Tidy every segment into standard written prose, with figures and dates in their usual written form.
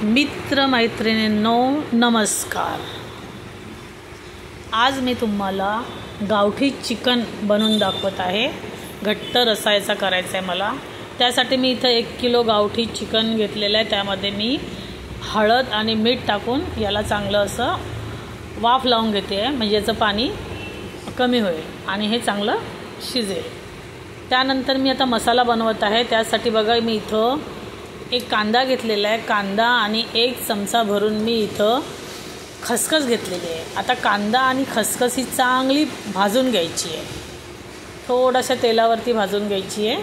मित्रमैत्रिणींनो नमस्कार। आज मी तुम्हाला गावठी चिकन बनवून दाखवत आहे। घट्ट रसायचा करायचा आहे मला। त्यासाठी मी इथं 1 किलो गावठी चिकन घेतलेलं आहे। त्यामध्ये मी हळद आणि मीठ टाकून याला चांगलं असं वाफ लावून घेते आहे, म्हणजे याचं पाणी कमी होईल आणि हे चांगलं शिजेल। त्यानंतर मी आता मसाला बनवत आहे। त्यासाठी बघा मी इथं एक कांदा घेतलेला आहे। कांदा आणि 1 चमचा भरून मी इथं खसखस घेतलेली आहे। आता कांदा आणि खसखस ही चांगली भाजून घ्यायची आहे, थोड्याशा तेलावरती भाजून घ्यायची आहे।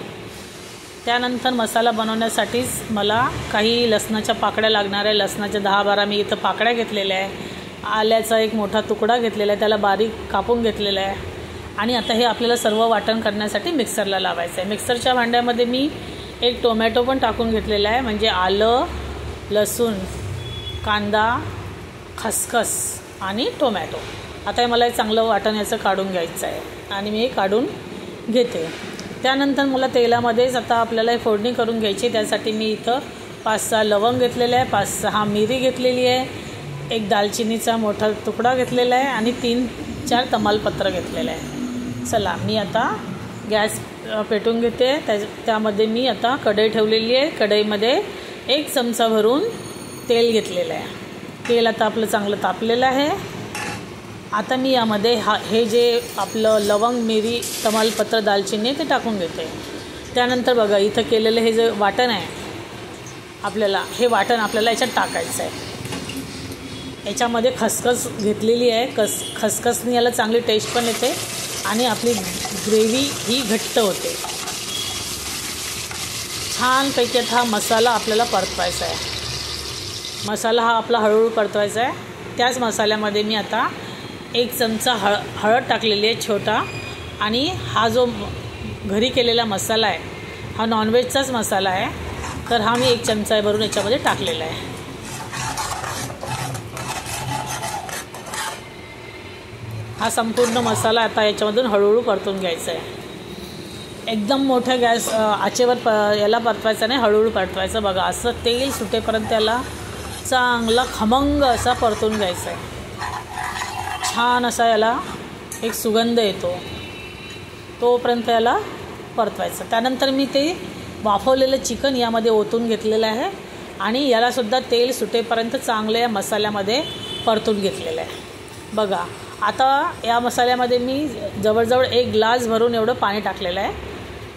त्यानंतर मसाला बनवण्यासाठीच मला काही लसणाच्या पाकळ्या लागणार आहे। लसणाच्या 10-12 मी इथं पाकळ्या घेतलेल्या आहे। आल्याचा एक मोठा तुकडा घेतलेला आहे, त्याला बारीक कापून घेतलेला आहे। आणि आता हे आपल्याला सर्व वाटण करण्यासाठी मिक्सरला लावायचं आहे। मिक्सरच्या भांड्यामध्ये मी 1 टोमॅटो पण टाकून घेतलेला आहे, म्हणजे आलं, लसूण, कांदा, खसखस आणि टोमॅटो। आता हे मला एक चांगलं वाटण याचं काढून घ्यायचं आहे आणि मी हे काढून घेते। त्यानंतर मला तेलामध्येच आता आपल्याला हे फोडणी करून घ्यायची। त्यासाठी मी इथं 5-6 लवंग घेतलेले आहे, 5-6 मिरी घेतलेली आहे, 1 दालचिनीचा मोठा तुकडा घेतलेला आहे आणि 3-4 तमालपत्र घेतलेलं आहे। चला मी आता गॅस पेटवून घेते। त्यामध्ये मी आता कढई ठेवलेली आहे। कढईमध्ये 1 चमचा भरून तेल घेतलेलं आहे। तेल आता आपलं चांगलं तापलेलं आहे। आता मी यामध्ये हे जे आपलं लवंग, मिरी, तमालपत्र, दालचिनी ते टाकून घेते। त्यानंतर बघा इथं केलेलं हे जे वाटण आहे हे वाटण आपल्याला याच्यात टाकायचं आहे। याच्यामध्ये खसखस घेतलेली आहे। खसखसनी याला चांगली टेस्ट पण येते आणि आपली ग्रेव्ही ही घट्ट होते। छानपैकी हा मसाला आपल्याला परतवायचा आहे। मसाला हा आपला हळूहळू परतवायचा आहे। त्याच मसाल्यामध्ये मी आता 1 चमचा हळद टाकलेली आहे छोटा, आणि हा जो घरी केलेला मसाला आहे हा नॉनव्हेजचाच मसाला आहे, तर हा मी 1 चमचा भरून याच्यामध्ये टाकलेला आहे। हा संपूर्ण मसाला आता याच्यामधून हळूहळू परतून घ्यायचा आहे। एकदम मोठ्या गॅस आचेवर याला परतवायचं नाही, हळूहळू परतवायचं। बघा असं तेल सुटेपर्यंत याला चांगला खमंग असा परतून घ्यायचा आहे। छान असा याला एक सुगंध येतो, तोपर्यंत याला परतवायचं। त्यानंतर मी ते वाफवलेलं चिकन यामध्ये ओतून घेतलेलं आहे आणि यालासुद्धा तेल सुटेपर्यंत चांगलं या मसाल्यामध्ये परतून घेतलेलं आहे। बघा आता या मसाल्यामध्ये मी जवळजवळ 1 ग्लास भरून एवढं पाणी टाकलेलं आहे,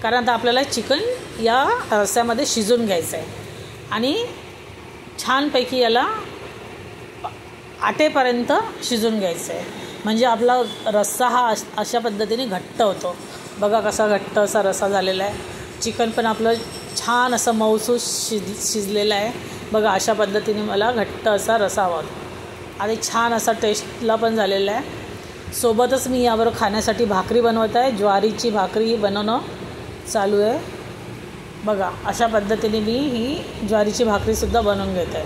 कारण आता आपल्याला चिकन या रस्स्यामध्ये शिजून घ्यायचं आहे आणि छानपैकी याला आटेपर्यंत शिजून घ्यायचं आहे, म्हणजे आपला रस्सा हा अशा पद्धतीने घट्ट होतो। बघा कसा घट्ट असा रस्सा झालेला आहे। चिकन पण आपलं छान असं मऊसूस शिजलेलं आहे। बघा अशा पद्धतीने मला घट्ट असा रस्सा हवा आणि छान असा टेस्टला पण झालेला आहे। सोबतच मी यावर खाण्यासाठी भाकरी बनवत आहे। ज्वारीची भाकरी बनवणं चालू आहे। बघा अशा पद्धतीने मी ही ज्वारीची भाकरीसुद्धा बनवून घेत आहे।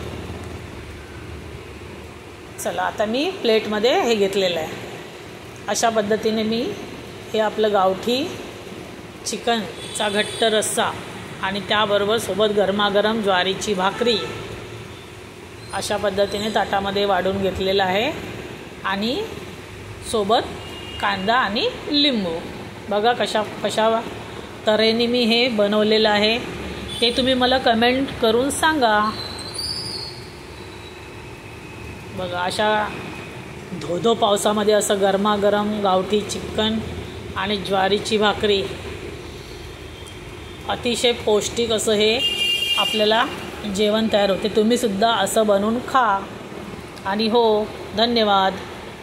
चला आता मी प्लेटमध्ये हे घेतलेलं आहे। अशा पद्धतीने मी हे आपलं गावठी चिकनचा घट्ट रस्सा आणि त्याबरोबर सोबत गरमागरम ज्वारीची भाकरी अशा पद्धतीने ताटामध्ये वाढून घेतलेलं आहे आणि सोबत कांदा आणि लिंबू। बघा कशा तऱ्हेने मी हे बनवलेलं आहे ते तुम्ही मला कमेंट करून सांगा। बघा अशा धोधो पावसामध्ये असं गरमागरम गावठी चिकन आणि ज्वारीची भाकरी, अतिशय पौष्टिक असं हे आपल्याला जेवण तयार होते। तुम्हीसुद्धा असं बनवून खा आणि हो, धन्यवाद।